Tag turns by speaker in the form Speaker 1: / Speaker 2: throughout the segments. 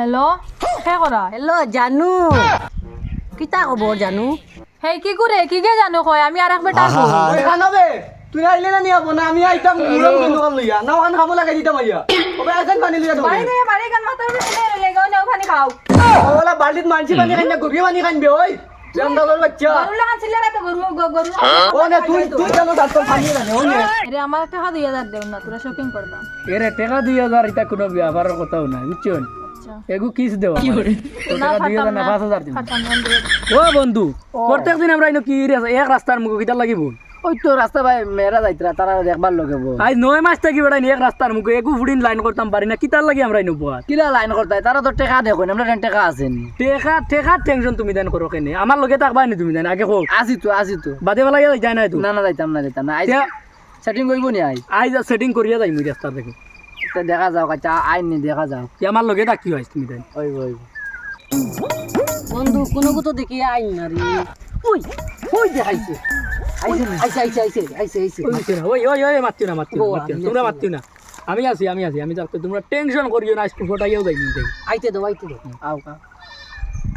Speaker 1: Hello' হে কৰা
Speaker 2: hello' জানু কিতা খবৰ জানু
Speaker 1: সেই কি করে কি কে জানো কয় আমি আর একবার টাকবো
Speaker 3: ওই খানাবে তুই আইলে না নিয়া বনা আমি আইতাম মুরম কেন কাম লইয়া নাও খান খাবো লাগাই দিতাম আইয়া ওবে আছেন পানি লইয়া
Speaker 1: বাড়ি
Speaker 3: দে
Speaker 1: নে বাড়ি গান মাথা উঠে লেগে নাও পানি খাও
Speaker 3: ওলা বালতিত মানছি পানি খাই না গভীর পানি খাইবে ওই জামদার বাচ্চা
Speaker 1: গরু লাগান ছিল না তো গরু গরু
Speaker 3: ও না তুই তুই কেন ডাক্তার পানি না ও না
Speaker 1: আরে আমার টাকা 2000 দেও না তোরা শপিং করবা
Speaker 4: এরে টাকা 2000 এটা কোনো ব্যাপারের কথাও না বুঝছেন
Speaker 1: আচ্ছা
Speaker 4: এগু কিস দেওয়া টাকা 2000 না 5000 দিন
Speaker 1: খাতাম না
Speaker 4: ও বন্ধু প্রত্যেকদিন আমরা ইনো কি এক রাস্তার মুখ কিটা লাগিব
Speaker 2: ওই তো রাস্তা ভাই মেয়েরা যাইতরা তারা দেখবার লগে বল
Speaker 4: আজ 9 মাস থেকে বেড়াই এক রাস্তার মুখে এগু ফুডিন লাইন করতাম পারি না কিতার লাগি আমরা ইনো পোয়া
Speaker 2: কিলা লাইন করতাই তারা তো টাকা দেখো আমরা টাকা আছে নি
Speaker 4: টেকা টেনশন তুমি দেন করো কেনে আমার লগে থাকবা নি তুমি দেন আগে হোক
Speaker 2: আজি তো
Speaker 4: বাদে বেলা যায় না তো
Speaker 2: না না যাইতাম না আই সেটিং করব নি আই
Speaker 4: আজ সেটিং করিয়া যাই মুই রাস্তা থেকে
Speaker 2: তো দেখা যাও কাচা আই নি দেখা যাও
Speaker 4: আমার লগে থাকি হইছ তুমি দেন
Speaker 2: ওই বন্ধু কোনো তো দেখি আই না রে ওই ওই দেখাইছে আইছে
Speaker 4: ওই ওই ওই মাতিও না তোমরা মাতিও না আমি আছি আমি যাচ্ছি তোমরা টেনশন করিও না আজকে ফটাইও যাই নিতে
Speaker 2: আইতে দাও আও কা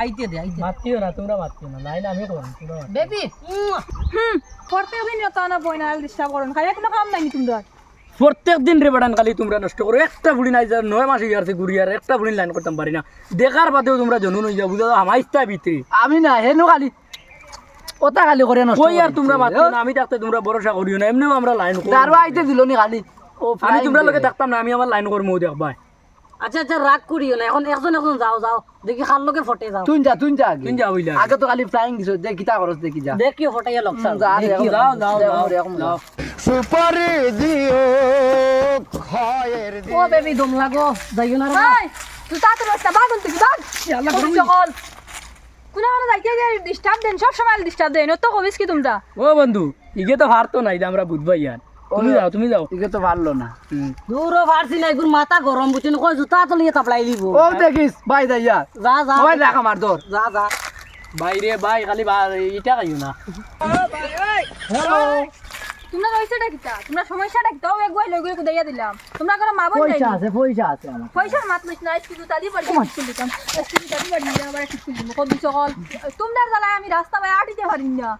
Speaker 2: আইতে দে
Speaker 4: মাতিও না তোমরা মাতিও না লাইন আমি করব তোমরা
Speaker 1: বেবি প্রত্যেক দিন তো না বইনা ডিস্টার্ব করুন খাই কোনো কাম নাই তোমরা
Speaker 4: প্রত্যেক দিন রে বেড়ান খালি তোমরা নষ্ট করো একটা বুড়ি নাই যার 9 মাস ইয়ারছে ঘুরি আর একটা বুড়ি লাইন করতাম পারি না দেখার বাদেও তোমরা জনুন হই যাও বুঝা আমার ইচ্ছা ভিতরে
Speaker 2: আমি না হেনু খালি ওটা খালি করে নষ্ট
Speaker 4: কই আর তোমরা মাতিও না আমি থাকতে তোমরা ভরসা করিও না এমনিও আমরা লাইন করব
Speaker 2: দারবা আইতে দিল নি খালি
Speaker 4: আমি তোমরা লগে থাকতাম না আমি আমার লাইন করবো দেখবা
Speaker 2: আচ্ছা রাগ করিও না এখন একজন যাও দেখি খাল লগে ফটে যাও তুই যা
Speaker 4: তুই যা হইলা
Speaker 2: আগে তো খালি ফ্লাইং দিছ দেখ কিতা করছ দেখি যা দেখি ফটাইয়া লক্ষণ যা
Speaker 4: যাও
Speaker 3: সুপারি দিও খয়ের
Speaker 2: ও বেবি দম লাগো যাইও না
Speaker 1: এই তুই তাতে রাস্তা বাগুন তুই বাগ আল্লাহ গরু চকল কোন কোন যাইতে ডিস্টার্ব দেন সব সময় ডিস্টার্ব দেন তো কবিস কি তোমরা
Speaker 4: ও বন্ধু ইগে তো হারতো নাই আমরা বুঝবাই ইয়ার তুমি যাও
Speaker 2: ইগে তো ভালো না দূর ফারছি না এগুর মাথা গরম বুঝছেন কই জুতা তো লিয়ে তাপলাই লিব ও দেখিস ভাই যাইয়া যা ওই রাখ আমার দর যা
Speaker 4: বাইরে ভাই খালি ইটা খাইও না
Speaker 1: তোমরা কইছটা কিতা তোমরা সমস্যাটা কিতা ও এক গই লগে কুদাইয়া দিলাম তোমরা কোনো মা বোন নাই
Speaker 2: পয়সা আছে আমার
Speaker 1: পয়সার মাত লইছ না স্কুল তাদি পড়ি স্কুল দিতাম স্কুল তাদি পড়ি না আবার স্কুল দিব কবি সকল তোমরা জ্বালায় আমি রাস্তা বাই আটিতে পারি না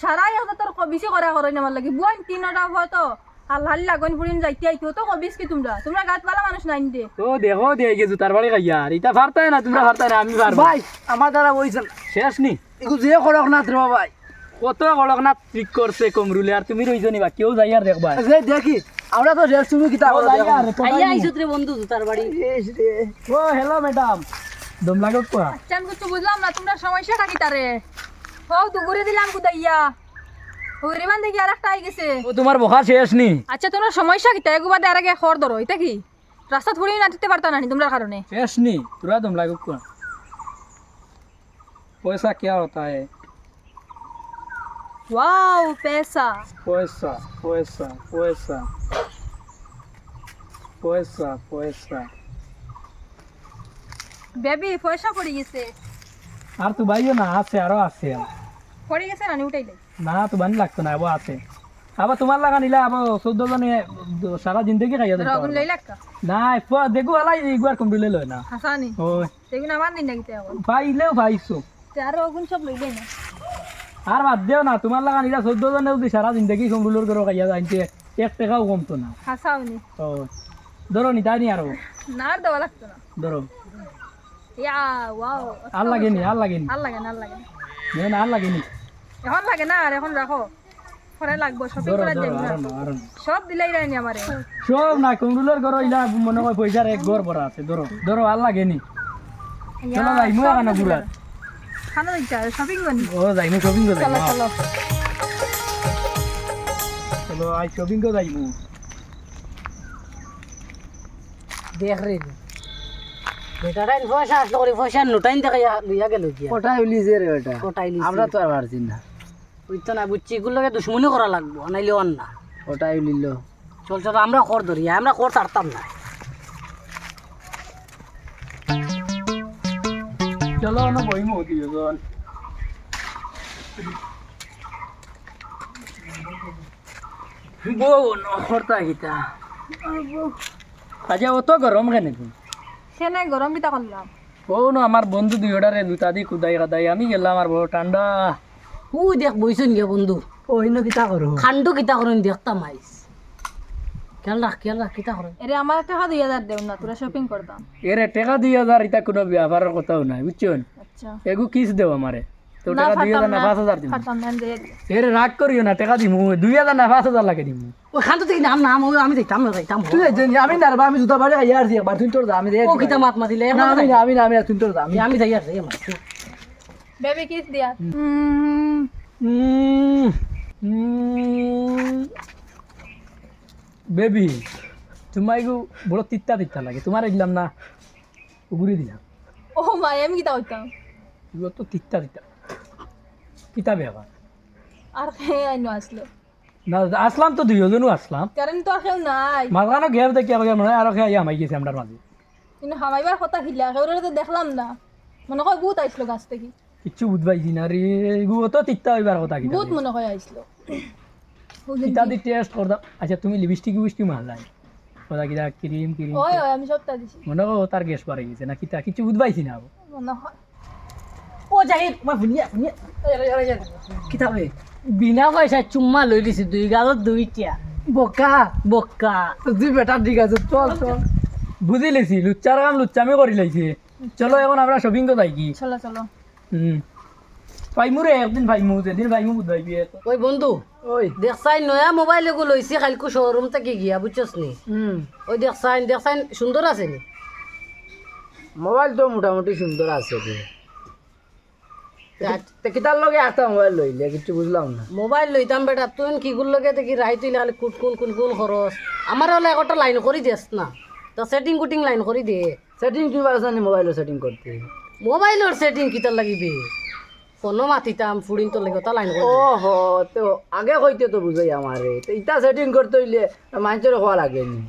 Speaker 1: সারাই আছে তোর কবিসি করা করই না আমার লাগি বুইন তিনটা হয়তো আল্লাহ লাগন ফুরিন যাইতে আইতো তো কবিস কি তোমরা গাত বালা মানুষ নাই দে
Speaker 4: ও দেখো দেখে জুতার বাড়ি খাইয়া আর এটা পারতাই না তোমরা পারতাই না আমি পারবো
Speaker 2: ভাই আমার দ্বারা বইছেন
Speaker 4: শেষ নি
Speaker 2: এগু যে করক না রে ভাই
Speaker 4: কত কড়কনাথ ঠিক করছে কমরুলে আর তুমি রইছো নিবা কেউ যাই আর দেখবা
Speaker 2: যে দেখি আমরা তো রেল তুমি কিতা করো
Speaker 4: আইয়া
Speaker 2: আইছত রে বন্ধু জুতার বাড়ি
Speaker 4: ও হ্যালো ম্যাডাম দম লাগো কোয়া
Speaker 1: চান কিছু বুঝলাম না তোমরা সমস্যাটা কি তারে ও তো ঘুরে দিলাম কুদাইয়া ওরে বান দেখি আরেকটা আই গেছে
Speaker 4: ও তোমার বহা শেষ নি
Speaker 1: আচ্ছা তোমরা সমস্যা কি তাই একবার আগে খড় ধরো এটা কি রাস্তা ধরে না দিতে পারতা না তোমরা কারণে
Speaker 4: শেষ নি তোরা দম লাগো কোয়া पैसा क्या होता है
Speaker 1: ওয়াও पैसा
Speaker 4: पैसा पैसा पैसा पैसा पैसा
Speaker 1: বেবি পয়সা পড়ে গেছে
Speaker 4: আর তো ভাইও না আছে আরো আছে
Speaker 1: পড়ে গেছে না উঠাইলে
Speaker 4: না তো বানি লাগতো না আবার আছে আবার তোমার লাগা নিলা আবার 14 জনে সারা জিন্দগি খাইয়া দেব
Speaker 1: রগুন লইলা কা
Speaker 4: না দেখো আলাই একবার কম দিলে লয় না
Speaker 1: হাসানি
Speaker 4: ওই
Speaker 1: সেগুন আমার দিন নাকি এখন
Speaker 4: পাইলেও পাইছো
Speaker 1: আর রগুন সব লইলে না
Speaker 4: আর বাদ দেও না তোমার লাগা নিলা 14 জনে যদি সারা জিন্দগি কমরুলর করে খাইয়া যাইতে 1 টাকাও কমতো না
Speaker 1: হাসাওনি
Speaker 4: ও ধরো নি তাই নি আরো
Speaker 1: না আর দেওয়া লাগতো না
Speaker 4: ধরো
Speaker 1: ইয়া ওয়াও
Speaker 4: আর লাগেনি
Speaker 1: আর লাগে না
Speaker 4: আর লাগেনি
Speaker 1: এখন লাগে না আর এখন রাখো পরে লাগবো শপিং
Speaker 4: ধরো
Speaker 1: করা
Speaker 4: ধরো
Speaker 1: যাই সব দিলাই রানি আমারে
Speaker 4: সব না কমরুলর ঘর ইলা মনে হয় পয়সার এক ঘর ভরা আছে ধরো ধরো আর লাগেনি চলো যাই মু এখানে ঘুরা
Speaker 1: খানা দিচ্ছা শপিং করি
Speaker 4: ও যাই মু শপিং করে
Speaker 1: চলো চলো
Speaker 4: চলো আই শপিং করে যাই মু
Speaker 2: দেখ রে বেটারাই পয়সা আসলো করে পয়সা নোটাইন দেখা লইয়া গেল কি কোটাই লিজে রে এটা কোটাই লিজে আমরা তো আর পারছি না বুঝতো না বুঝছি এগুলোকে দুশ্মনী করা লাগবো নাইলে অন না কোটাই লিল চল আমরা কর ধরি আমরা কর ছাড়তাম না
Speaker 4: চলো না বইমু দিজন বউ নহরতা গীতা আচ্ছা অত গরম কেন
Speaker 1: সেনে গরম কিতা করলাম
Speaker 4: ও না আমার বন্ধু দুই অর্ডারে জুতা দি কুদাই কাদাই আমি গেলাম আর বড় ঠান্ডা
Speaker 2: উই দেখ বইছেন গে বন্ধু
Speaker 3: অন্য কিতা করো
Speaker 2: খান্ডু কিতা করেন দেখতাম আইস খেয়াল রাখ কিতা করেন
Speaker 1: এরে আমার টাকা 2000 দেও না তোরা শপিং করতাম
Speaker 4: এর টাকা 2000 এটা কোনো ব্যাপারের কথাও নাই বুঝছেন
Speaker 1: আচ্ছা
Speaker 4: এগু কিস দেও আমারে তো টাকা 2000 না 5000 দিমু
Speaker 1: ফাটাম না দিয়ে
Speaker 4: এর রাগ করিও না টাকা দিমু 2000 না 5000 লাগে দিমু
Speaker 2: ওই খান্ডু থেকে নাম ওই আমি দেখতাম
Speaker 3: তুই আমি না আমি জুতা বাড়ি আইয়া আর একবার তুই তোর যা আমি দেখ
Speaker 2: ও কিতা মাত মাতিলে
Speaker 3: না আমি তুই তোর যা
Speaker 2: আমি যাই আর
Speaker 1: বেবি কিস দিয়া
Speaker 4: বেবি তোমার এগু বড় তিত্তা তিত্তা লাগে তোমার দিলাম না উগুরি দিলাম
Speaker 1: ও মা আমি কিতা হইতাম
Speaker 4: এগুলো তো তিত্তা তিত্তা কিতা ব্যাপার
Speaker 1: আর খেয়ে আইনো আসলো
Speaker 4: না আসলাম তো দুইজনও আসলাম
Speaker 1: কারণ তো আর কেউ নাই
Speaker 4: মাঝখানে গ্যাপ দেখি মনে হয় আরো খেয়ে আমাই গেছে আমার মাঝে
Speaker 1: কিন্তু হামাইবার কথা হিলা কেউরে তো দেখলাম না মনে হয় বহুত আইসলো গাছ থেকে
Speaker 4: কিচ্ছু বুঝবাইছি না রে এগুলো তো তিত্তা হইবার কথা কিতা
Speaker 1: বহুত মনে হয় আইসলো
Speaker 4: কিতা দি টেস্ট করতাম আচ্ছা তুমি লিপস্টিক মারলাই কথা কিতা ক্রিম
Speaker 1: ওই ওই আমি সবটা দিছি
Speaker 4: মনে করো তার গ্যাস বাড়ে গেছে না কিতা কিছু বুঝবাইছি না
Speaker 1: মনে হয়
Speaker 2: ও জাহিদ মই ভুনিয়া কিতা বে বিনা পয়সা চুম্মা লই দিছি 2 গালত 2টা বক্কা
Speaker 3: তুই বেটার ঠিক আছে চল চল
Speaker 4: বুঝি লেছি লুচ্চার কাম লুচ্চামি করি লাইছে চলো এখন আমরা শপিং তো যাই কি
Speaker 1: চলো চলো
Speaker 4: পাইমু রে একদিন পাইমু যেদিন পাইমু বুঝাইবি
Speaker 2: ওই বন্ধু
Speaker 3: ওই
Speaker 2: দেখছাই নয়া মোবাইল এগু লইছি কালকু শোরুম থেকে গিয়া বুঝছস নি ওই দেখছাই সুন্দর আছে নি
Speaker 3: মোবাইল তো মোটামুটি সুন্দর আছে কিতার লগে একটা মোবাইল লইলে কিছু বুঝলাম না
Speaker 2: মোবাইল লইতাম বেটা তুই কি গুল লগে দেখি রাই তুইলে খালি কোন খরচ আমার হলে একটা লাইন করে দিস না তো সেটিং কুটিং লাইন করে দে
Speaker 3: সেটিং তুই পারছ না মোবাইল সেটিং করতে
Speaker 2: মোবাইলের সেটিং কিতার লাগিবে ফোনও মাতিতাম ফুড়িন তো লাগে তা লাইন করে দে।
Speaker 3: ওহো তো আগে কইতে তো বুঝাই আমারে তো ইটা সেটিং করতে হইলে মানুষের হওয়া লাগেনি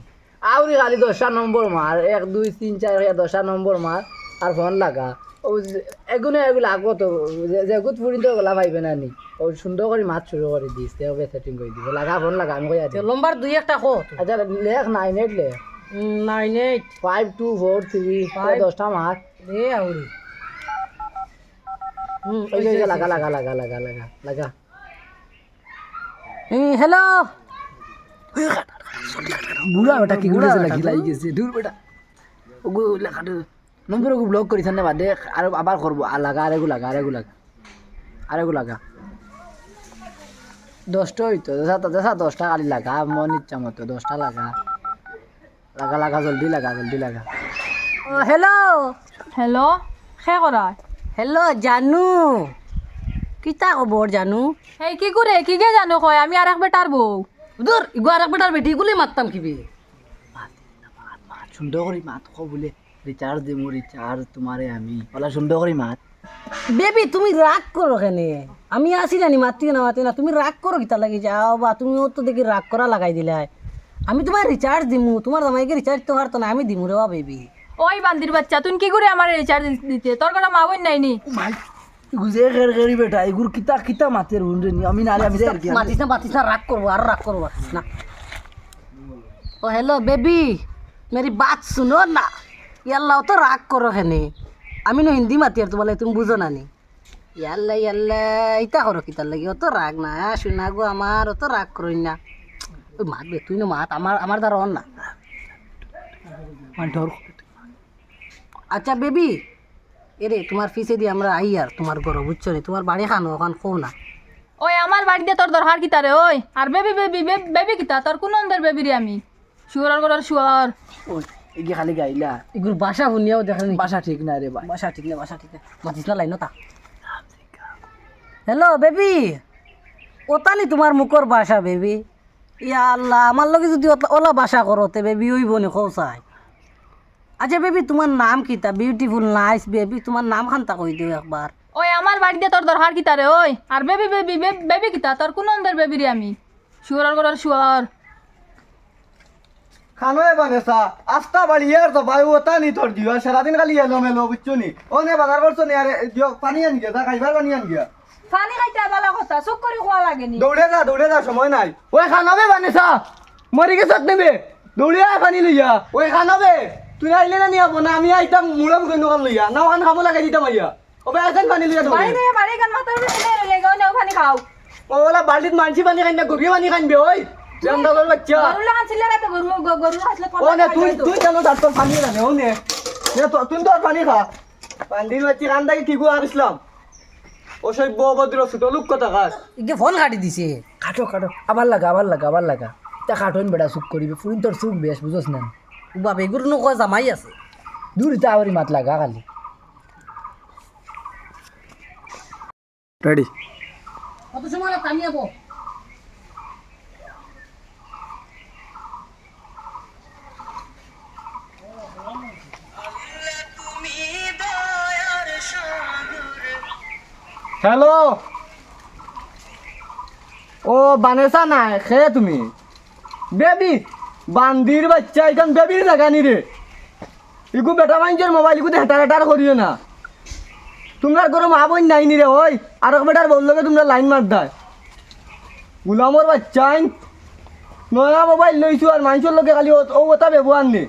Speaker 3: আউরি খালি 10টা নম্বর মার 1 2 3 4 10টা নম্বর মার আর ফোন লাগা ও এগুলো লাগবো তো যেগুত ফুড়িন তো গলা পাইবে না নি ও সুন্দর করে মাছ শুরু করে দিস তেবে সেটিং করে দিব লাগা ফোন লাগা আমি কইয়া
Speaker 2: তো
Speaker 3: দিই
Speaker 2: লম্বার 2-1টা কো
Speaker 3: আচ্ছা লেখ 98 লে
Speaker 2: 98
Speaker 3: 5243 10টা মার
Speaker 2: দে আউরি
Speaker 3: ওই যে লাগা
Speaker 2: হ্যালো
Speaker 3: বুড়া বেটা কি গুড়া লাগি লাগি গেছে দূর বেটা ওগো লেখা দে নম্বর ওগো ব্লক করিছ না বাদে আর আবার করব আর লাগা আরেগু লাগা 10টা হইতো দেখা 10টা খালি লাগা মন ইচ্ছা মতো 10টা লাগা জলদি লাগা
Speaker 2: হ্যালো
Speaker 1: হ্যালো খে করা
Speaker 2: হ্যালো জানু কিতা খবর জানু
Speaker 1: এই কি করে কি গে জানো কয় আমি আর এক বেটার বউ
Speaker 2: দূর ইগো আর বেটার বেটি গুলি মারতাম কিবি
Speaker 3: মাত সুন্দর করে মাত কো বলে রিচার্জ দিমু রিচার্জ তোমারে আমি ওলা সুন্দর করে মাত
Speaker 2: বেবি তুমি রাগ করো কেনে আমি আসি জানি মাতি না তুমি রাগ করো কিতা লাগি যাও বা তুমি তো দেখি রাগ করা লাগাই দিলে আমি তোমার রিচার্জ দিমু তোমার জামাইকে রিচার্জ তো হারতো না আমি দিমু রে বা বেবি
Speaker 1: ওই বান্দির বাচ্চা তুই কি করে আমার রিচার্জ দিতে তোর কথা মা বোন নাই নি
Speaker 3: গুজে খের বেটা এগুর কিতা মাতের হুন্ডে নি আমি নালে আমি দেখ
Speaker 2: মাতিস না রাগ করবো আর রাগ করবো না ও हेलो बेबी मेरी बात सुनो ना याल्ला तो राग करो हेने আমি নো হিন্দি মাতি আর তোমালে তুমি বুঝো না নি ইয়াল্লা ইতা করো কিতার লাগি অত রাগ না শুনা গো আমার অত রাগ করই না ওই মাত বে তুই না মাত আমার দ্বারা অন না আচ্ছা বেবি এরে তোমার ফিসে দিয়ে আমরা আই আর তোমার ঘর বুঝছো নি তোমার বাড়ি খানো ওখান খো না
Speaker 1: ওই আমার বাড়িতে তোর দরকার কিতা রে ওই আর বেবি কিতা তোর কোন অন্ধের বেবি রে আমি শুয়ার করার শুয়ার
Speaker 3: এগি খালি গাইলা
Speaker 2: এগুলো বাসা শুনিয়াও দেখেন
Speaker 3: বাসা ঠিক না রে ভাই
Speaker 2: বাসা ঠিক না মাতিস না লাইন তা হ্যালো বেবি ওতানি তোমার মুখর বাসা বেবি ইয়া আল্লাহ আমার লগে যদি ওলা বাসা করতে বেবি ওই বনে খোসাই আচ্ছা বেবি তোমার নাম কিতা বিউটিফুল নাইস বেবি তোমার নাম খান্তা কই দিও একবার
Speaker 1: ওই আমার বাড়িতে তোর দরকার কিতা রে ওই আর বেবি কিতা তোর কোন অন্ধের বেবি রে আমি শুয়ার করার শুয়ার
Speaker 3: খানোয় বানেসা আস্তা বাড়ি আর তো ভাই ওটা নি তোর দিও সারাদিন খালি এলো মেলো বুঝছো নি ও নে বাজার করছো নি আরে দিও পানি আন গিয়া খাইবার পানি আন গিয়া
Speaker 1: পানি খাইতে বালা কথা চুপ করে খোয়া লাগেনি
Speaker 3: দৌড়ে যা সময় নাই ওই খানাবে বানেসা মরি গেছত নেবে দৌড়ে আয় পানি লইয়া ওই খানাবে
Speaker 4: তুই আইলে না নিয়াবো না আমি আইতাম মুড়া মুখে দোকান লইয়া না ওখান খাবো লাগাই দিতাম আইয়া ও ভাই আসেন পানি লইয়া
Speaker 1: বাড়ি
Speaker 4: তোমার
Speaker 1: থেকে বাড়ি গান মাথা উঠে চলে লেগে না ওখানে খাও
Speaker 4: ও ওলা বালতিত মানছি পানি খাই না গরিব পানি খাইবে ওই জামদালের বাচ্চা
Speaker 1: গরু লাগান ছিল না তো গরু আসলে
Speaker 4: ও না তুই কেন দাঁত তোর পানি না ও নে তুই তো আর পানি খা পান্ডির বাচ্চি কান্দাকে কি গো আর ইসলাম ও সই বভদ্র ছোট লোক কথা কাজ
Speaker 2: ইকে ফোন কাটি দিছে
Speaker 3: কাটো কাটো আবার লাগা তা কাটোন বেড়া চুপ করিবে ফুরিন তোর চুপ বেশ বুঝোস না
Speaker 2: ও বাবা এগুলো নকয় জামাই আছে
Speaker 3: দূর তা আবারই মাত লাগা খালি
Speaker 4: রেডি
Speaker 2: কত সময় পানি আবো
Speaker 4: হ্যালো ও বানেসা না খেয়ে তুমি বেবি বান্দির বাচ্চা এখন বেবির লাগানি রে ইগু বেটা মাইনজের মোবাইল ইগু হেটার হেটার করিও না তোমরা গরম আবই নাই নি রে ওই আর বেটার বললো তোমরা লাইন মার দেয় গুলামর বাচ্চাইন নয়া মোবাইল লইছো আর মাইনসর লোকে খালি ও ওটা ব্যবহার নে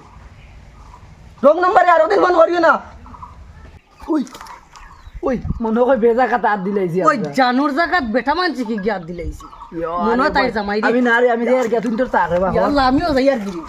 Speaker 4: রং নম্বরে আর ওদের ফোন করিও না
Speaker 3: ওই ওই মনে হয় বেজা কাটা হাত দিলাইছি
Speaker 2: ওই জানুর জায়গাত বেটা মানছি কি গিয়া দিলাইছি মনে হয় তাই জামাই রে
Speaker 3: আমি না রে আমি রে আর তুই তোর তারে বাবা
Speaker 2: আল্লাহ আমিও যাই আর দিই